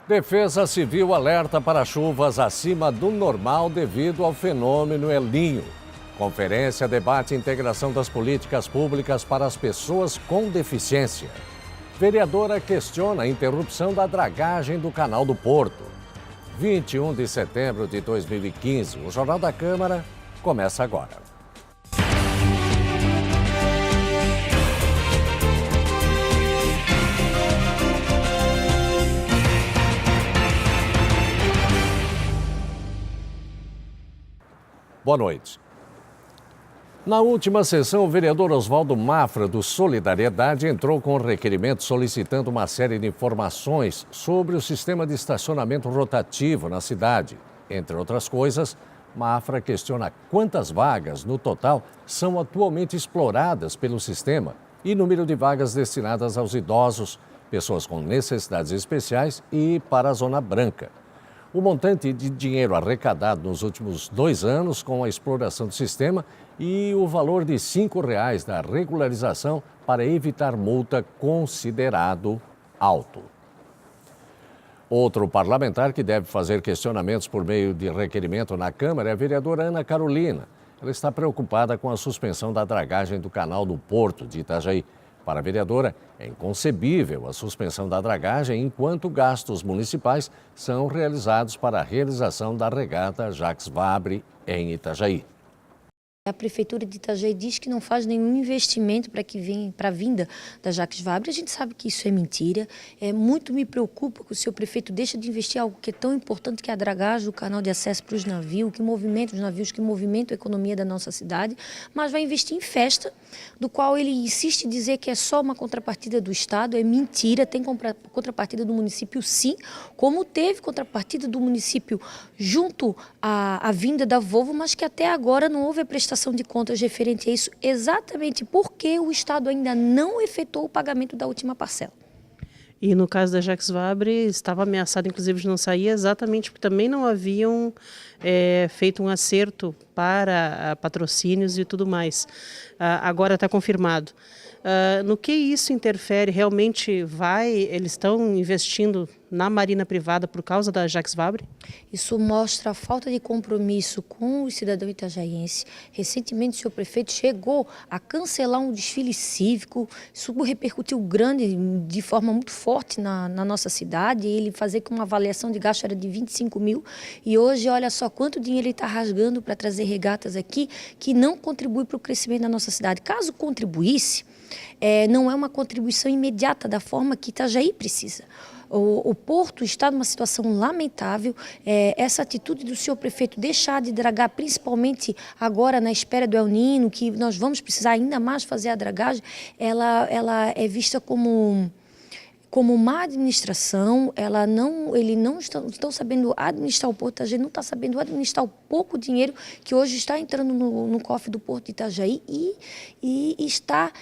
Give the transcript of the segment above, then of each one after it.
Defesa Civil alerta para chuvas acima do normal devido ao fenômeno El Niño. Conferência debate integração das políticas públicas para as pessoas com deficiência. Vereadora questiona a interrupção da dragagem do Canal do Porto. 21 de setembro de 2015, o Jornal da Câmara começa agora. Boa noite. Na última sessão, o vereador Oswaldo Mafra, do Solidariedade, entrou com um requerimento solicitando uma série de informações sobre o sistema de estacionamento rotativo na cidade. Entre outras coisas, Mafra questiona quantas vagas, no total, são atualmente exploradas pelo sistema e número de vagas destinadas aos idosos, pessoas com necessidades especiais e para a Zona Branca. O montante de dinheiro arrecadado nos últimos 2 anos com a exploração do sistema e o valor de R$ 5,00 da regularização para evitar multa considerado alto. Outro parlamentar que deve fazer questionamentos por meio de requerimento na Câmara é a vereadora Ana Carolina. Ela está preocupada com a suspensão da dragagem do Canal do Porto de Itajaí. Para a vereadora, é inconcebível a suspensão da dragagem enquanto gastos municipais são realizados para a realização da regata Jacques Vabre em Itajaí. A Prefeitura de Itajaí diz que não faz nenhum investimento para a vinda da Jacques Vabre. A gente sabe que isso é mentira. Muito me preocupa que o senhor prefeito deixa de investir em algo que é tão importante, que é a dragagem do canal de acesso para os navios, que movimenta os navios, que movimenta a economia da nossa cidade, mas vai investir em festa, do qual ele insiste em dizer que é só uma contrapartida do Estado. É mentira, tem contrapartida do município sim, como teve contrapartida do município junto à vinda da Volvo, mas que até agora não houve a prestação de contas referente a isso, exatamente porque o Estado ainda não efetuou o pagamento da última parcela. E no caso da Jacques Vabre, estava ameaçado inclusive de não sair exatamente porque também não haviam feito um acerto para patrocínios e tudo mais. Agora está confirmado. No que isso interfere? Realmente eles estão investindo na marina privada por causa da Jacques Vabre? Isso mostra a falta de compromisso com o cidadão itajaiense. Recentemente, o senhor prefeito chegou a cancelar um desfile cívico. Isso repercutiu de forma muito forte na nossa cidade. Ele fazer com uma avaliação de gasto era de 25 mil. E hoje, olha só quanto dinheiro ele está rasgando para trazer regatas aqui, que não contribui para o crescimento da nossa cidade. Caso contribuísse, não é uma contribuição imediata da forma que Itajaí precisa. O Porto está numa situação lamentável. Essa atitude do senhor prefeito deixar de dragar, principalmente agora na espera do El Niño, que nós vamos precisar ainda mais fazer a dragagem, ela é vista como má administração. Ele não estão sabendo administrar o Porto de Itajaí, não está sabendo administrar o pouco dinheiro que hoje está entrando no cofre do Porto de Itajaí e está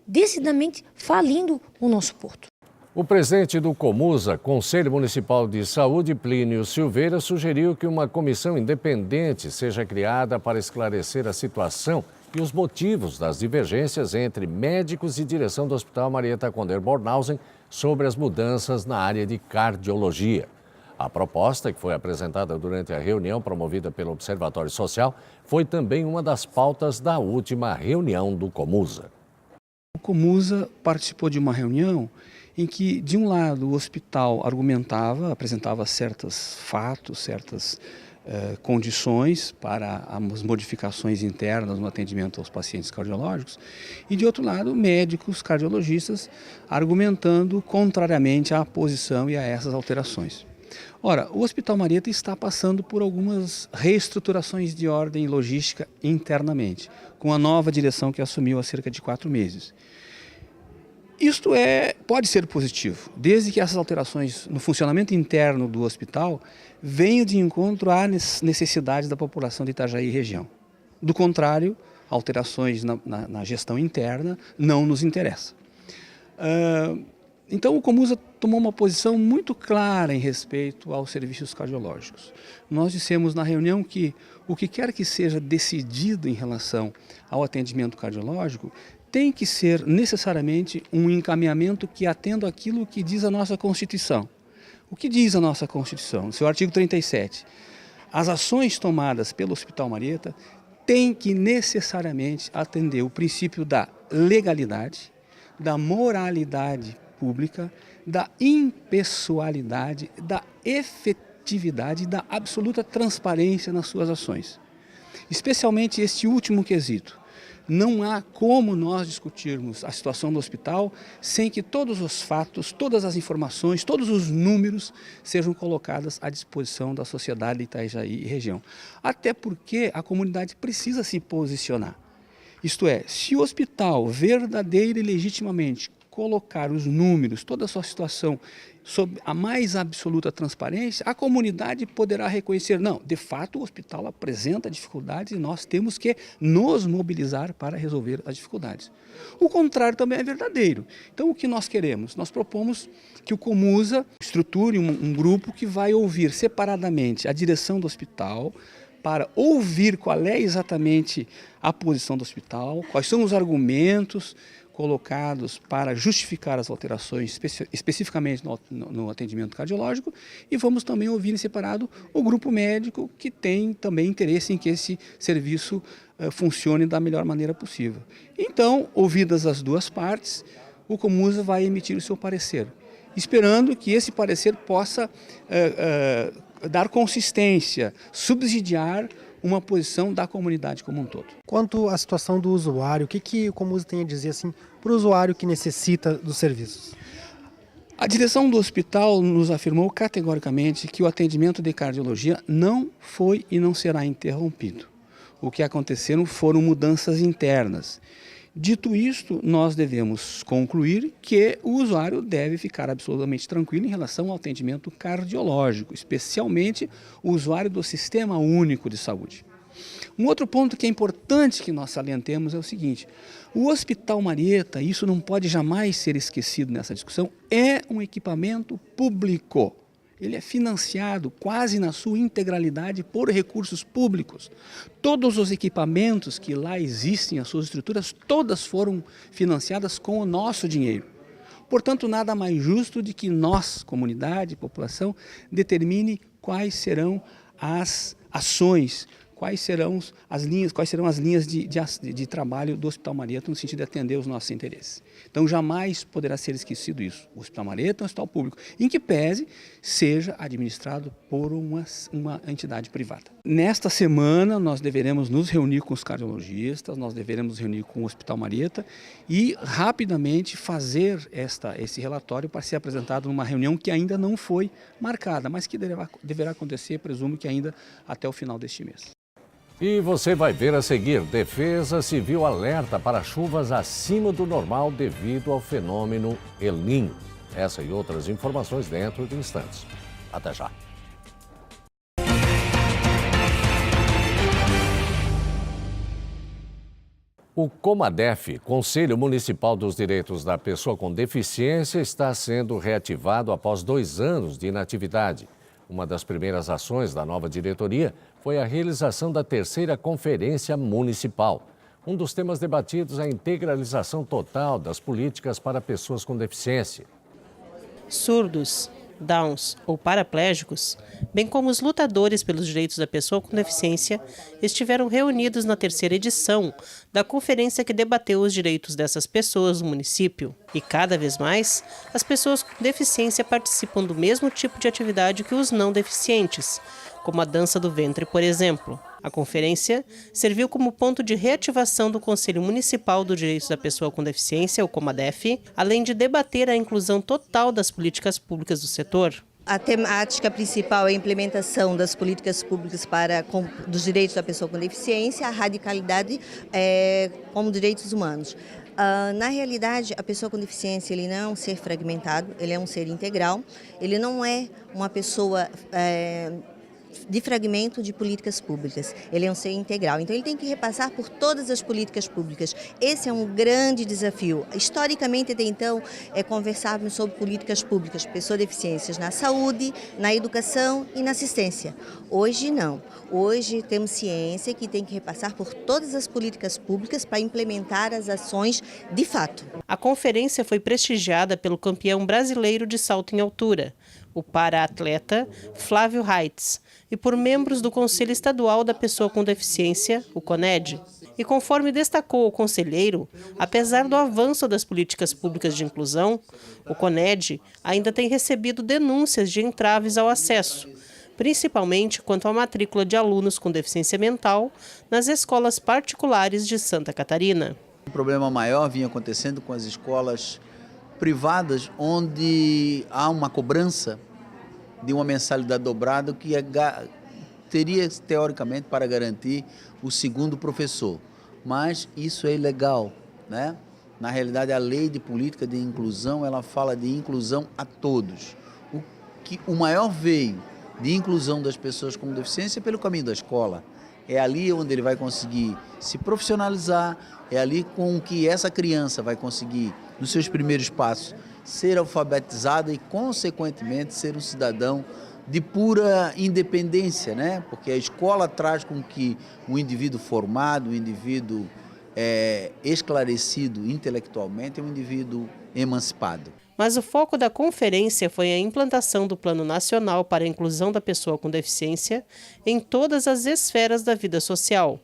decididamente falindo o nosso porto. O presidente do Comusa, Conselho Municipal de Saúde, Plínio Silveira, sugeriu que uma comissão independente seja criada para esclarecer a situação e os motivos das divergências entre médicos e direção do Hospital Marieta Conder Bornhausen sobre as mudanças na área de cardiologia. A proposta, que foi apresentada durante a reunião promovida pelo Observatório Social, foi também uma das pautas da última reunião do Comusa. O Comusa participou de uma reunião em que, de um lado, o hospital apresentava certos fatos, certas condições para as modificações internas no atendimento aos pacientes cardiológicos, e, de outro lado, médicos cardiologistas argumentando contrariamente à posição e a essas alterações. Ora, o Hospital Marieta está passando por algumas reestruturações de ordem logística internamente, com a nova direção que assumiu há cerca de 4 meses. Isto pode ser positivo, desde que essas alterações no funcionamento interno do hospital venham de encontro às necessidades da população de Itajaí e região. Do contrário, alterações na gestão interna não nos interessam. Então, o Comusa tomou uma posição muito clara em respeito aos serviços cardiológicos. Nós dissemos na reunião que o que quer que seja decidido em relação ao atendimento cardiológico tem que ser necessariamente um encaminhamento que atenda aquilo que diz a nossa Constituição. O que diz a nossa Constituição, no seu artigo 37? As ações tomadas pelo Hospital Marieta têm que necessariamente atender o princípio da legalidade, da moralidade pública, da impessoalidade, da efetividade e da absoluta transparência nas suas ações. Especialmente este último quesito. Não há como nós discutirmos a situação do hospital sem que todos os fatos, todas as informações, todos os números sejam colocados à disposição da sociedade de Itajaí e região. Até porque a comunidade precisa se posicionar. Isto é, se o hospital verdadeira e legitimamente colocar os números, toda a sua situação sob a mais absoluta transparência, a comunidade poderá reconhecer, não, de fato o hospital apresenta dificuldades e nós temos que nos mobilizar para resolver as dificuldades. O contrário também é verdadeiro. Então o que nós queremos? Nós propomos que o Comusa estruture um grupo que vai ouvir separadamente a direção do hospital, para ouvir qual é exatamente a posição do hospital, quais são os argumentos colocados para justificar as alterações, especificamente no atendimento cardiológico, e vamos também ouvir em separado o grupo médico, que tem também interesse em que esse serviço funcione da melhor maneira possível. Então, ouvidas as duas partes, o Comusa vai emitir o seu parecer, esperando que esse parecer possa dar consistência, subsidiar uma posição da comunidade como um todo. Quanto à situação do usuário, o que o Comusa tem a dizer assim, para o usuário que necessita dos serviços? A direção do hospital nos afirmou categoricamente que o atendimento de cardiologia não foi e não será interrompido. O que aconteceram foram mudanças internas. Dito isto, nós devemos concluir que o usuário deve ficar absolutamente tranquilo em relação ao atendimento cardiológico, especialmente o usuário do Sistema Único de Saúde. Um outro ponto que é importante que nós salientemos é o seguinte: o Hospital Marieta, isso não pode jamais ser esquecido nessa discussão, é um equipamento público. Ele é financiado quase na sua integralidade por recursos públicos. Todos os equipamentos que lá existem, as suas estruturas, todas foram financiadas com o nosso dinheiro. Portanto, nada mais justo de que nós, comunidade, população, determine quais serão as ações, quais serão as linhas de trabalho do Hospital Marieta no sentido de atender os nossos interesses. Então, jamais poderá ser esquecido isso. O Hospital Marieta é um hospital público, em que pese seja administrado por uma entidade privada. Nesta semana, nós deveremos nos reunir com os cardiologistas, nós deveremos nos reunir com o Hospital Marieta e rapidamente fazer esse relatório para ser apresentado numa reunião que ainda não foi marcada, mas que deverá acontecer, presumo que ainda até o final deste mês. E você vai ver a seguir: Defesa Civil alerta para chuvas acima do normal devido ao fenômeno El Niño. Essa e outras informações dentro de instantes. Até já. O Comadef, Conselho Municipal dos Direitos da Pessoa com Deficiência, está sendo reativado após 2 anos de inatividade. Uma das primeiras ações da nova diretoria foi a realização da 3ª Conferência Municipal. Um dos temas debatidos é a integralização total das políticas para pessoas com deficiência. Surdos, downs ou paraplégicos, bem como os lutadores pelos direitos da pessoa com deficiência, estiveram reunidos na 3ª edição da conferência que debateu os direitos dessas pessoas no município. E cada vez mais, as pessoas com deficiência participam do mesmo tipo de atividade que os não deficientes, como a dança do ventre, por exemplo. A conferência serviu como ponto de reativação do Conselho Municipal dos Direitos da Pessoa com Deficiência, o Comadef, além de debater a inclusão total das políticas públicas do setor. A temática principal é a implementação das políticas públicas dos direitos da pessoa com deficiência, a radicalidade como direitos humanos. Na realidade, a pessoa com deficiência ele não é um ser fragmentado, ele é um ser integral, ele não é uma pessoa de fragmento de políticas públicas. Ele é um ser integral, então ele tem que repassar por todas as políticas públicas. Esse é um grande desafio. Historicamente, até então, conversávamos sobre políticas públicas, pessoas com deficiências na saúde, na educação e na assistência. Hoje não. Hoje temos ciência que tem que repassar por todas as políticas públicas para implementar as ações de fato. A conferência foi prestigiada pelo campeão brasileiro de salto em altura, o para-atleta Flávio Reitz, e por membros do Conselho Estadual da Pessoa com Deficiência, o CONED. E conforme destacou o conselheiro, apesar do avanço das políticas públicas de inclusão, o CONED ainda tem recebido denúncias de entraves ao acesso, principalmente quanto à matrícula de alunos com deficiência mental nas escolas particulares de Santa Catarina. O problema maior vinha acontecendo com as escolas privadas, onde há uma cobrança de uma mensalidade dobrada que teria, teoricamente, para garantir o segundo professor. Mas isso é ilegal, né? Na realidade, a lei de política de inclusão, ela fala de inclusão a todos. O maior veio de inclusão das pessoas com deficiência é pelo caminho da escola. É ali onde ele vai conseguir se profissionalizar, é ali com que essa criança vai conseguir, nos seus primeiros passos, ser alfabetizada e, consequentemente, ser um cidadão de pura independência, né? Porque a escola traz com que um indivíduo formado, um indivíduo esclarecido intelectualmente, é um indivíduo emancipado. Mas o foco da conferência foi a implantação do Plano Nacional para a Inclusão da Pessoa com Deficiência em todas as esferas da vida social,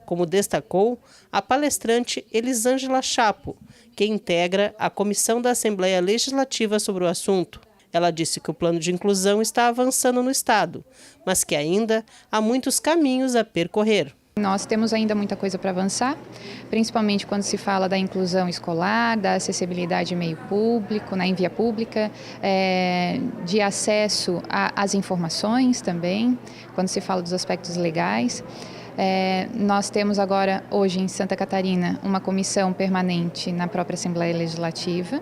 como destacou a palestrante Elisângela Chapo, que integra a Comissão da Assembleia Legislativa sobre o assunto. Ela disse que o plano de inclusão está avançando no Estado, mas que ainda há muitos caminhos a percorrer. Nós temos ainda muita coisa para avançar, principalmente quando se fala da inclusão escolar, da acessibilidade em meio público, em via pública, de acesso às informações também, quando se fala dos aspectos legais. Nós temos agora, hoje em Santa Catarina, uma comissão permanente na própria Assembleia Legislativa,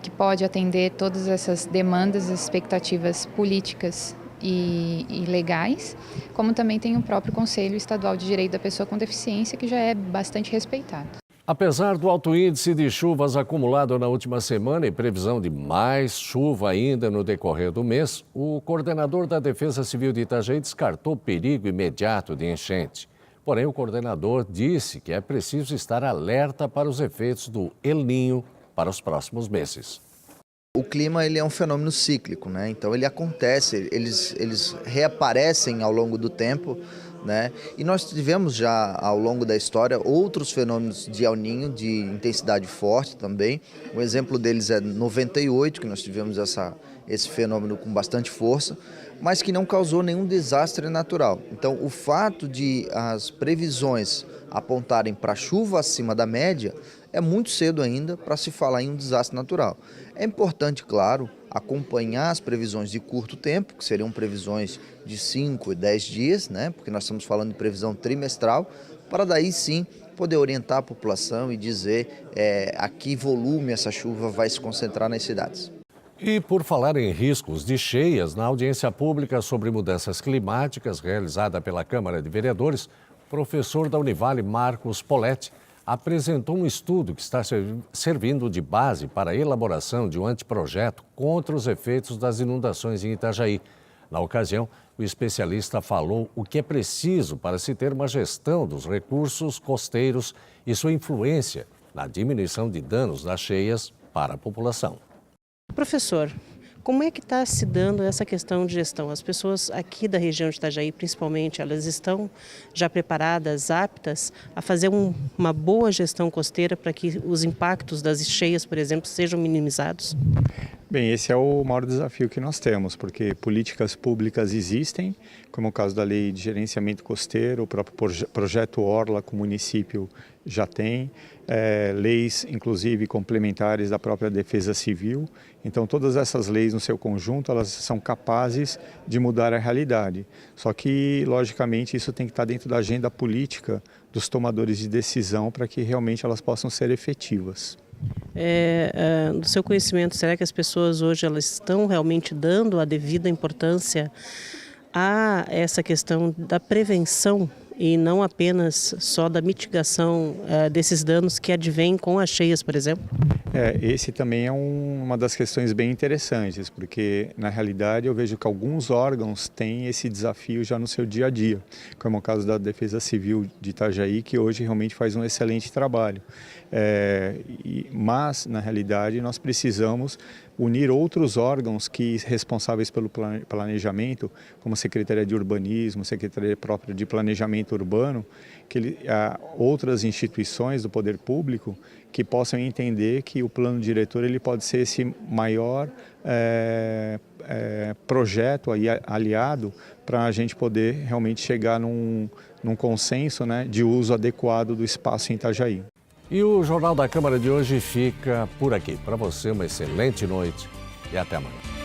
que pode atender todas essas demandas e expectativas políticas e legais, como também tem o próprio Conselho Estadual de Direito da Pessoa com Deficiência, que já é bastante respeitado. Apesar do alto índice de chuvas acumulado na última semana e previsão de mais chuva ainda no decorrer do mês, o coordenador da Defesa Civil de Itajaí descartou perigo imediato de enchente. Porém, o coordenador disse que é preciso estar alerta para os efeitos do El Niño para os próximos meses. O clima ele é um fenômeno cíclico, né? Então ele acontece, eles reaparecem ao longo do tempo, né? E nós tivemos já ao longo da história outros fenômenos de El Niño de intensidade forte também. Um exemplo deles é 98, que nós tivemos esse fenômeno com bastante força, mas que não causou nenhum desastre natural. Então o fato de as previsões apontarem para chuva acima da média é muito cedo ainda para se falar em um desastre natural. É importante, claro, acompanhar as previsões de curto tempo, que seriam previsões de 5 e 10 dias, né? Porque nós estamos falando de previsão trimestral, para daí sim poder orientar a população e dizer a que volume essa chuva vai se concentrar nas cidades. E por falar em riscos de cheias, na audiência pública sobre mudanças climáticas realizada pela Câmara de Vereadores, o professor da Univale, Marcos Poletti, apresentou um estudo que está servindo de base para a elaboração de um anteprojeto contra os efeitos das inundações em Itajaí. Na ocasião, o especialista falou o que é preciso para se ter uma gestão dos recursos costeiros e sua influência na diminuição de danos das cheias para a população. Professor, como é que está se dando essa questão de gestão? As pessoas aqui da região de Itajaí, principalmente, elas estão já preparadas, aptas a fazer uma boa gestão costeira para que os impactos das cheias, por exemplo, sejam minimizados? Bem, esse é o maior desafio que nós temos, porque políticas públicas existem, como o caso da Lei de Gerenciamento Costeiro, o próprio projeto Orla que o município já tem, leis, inclusive, complementares da própria Defesa Civil. Então, todas essas leis no seu conjunto, elas são capazes de mudar a realidade. Só que, logicamente, isso tem que estar dentro da agenda política dos tomadores de decisão para que realmente elas possam ser efetivas. Do seu conhecimento, será que as pessoas hoje elas estão realmente dando a devida importância a essa questão da prevenção e não apenas só da mitigação desses danos que advêm com as cheias, por exemplo? Esse também é uma das questões bem interessantes, porque na realidade eu vejo que alguns órgãos têm esse desafio já no seu dia a dia, como é o caso da Defesa Civil de Itajaí, que hoje realmente faz um excelente trabalho. Mas, na realidade, nós precisamos unir outros órgãos que responsáveis pelo planejamento, como a Secretaria de Urbanismo, Secretaria própria de Planejamento Urbano, outras instituições do poder público que possam entender que o plano diretor ele pode ser esse maior projeto aí, aliado para a gente poder realmente chegar num consenso, né, de uso adequado do espaço em Itajaí. E o Jornal da Câmara de hoje fica por aqui. Para você, uma excelente noite e até amanhã.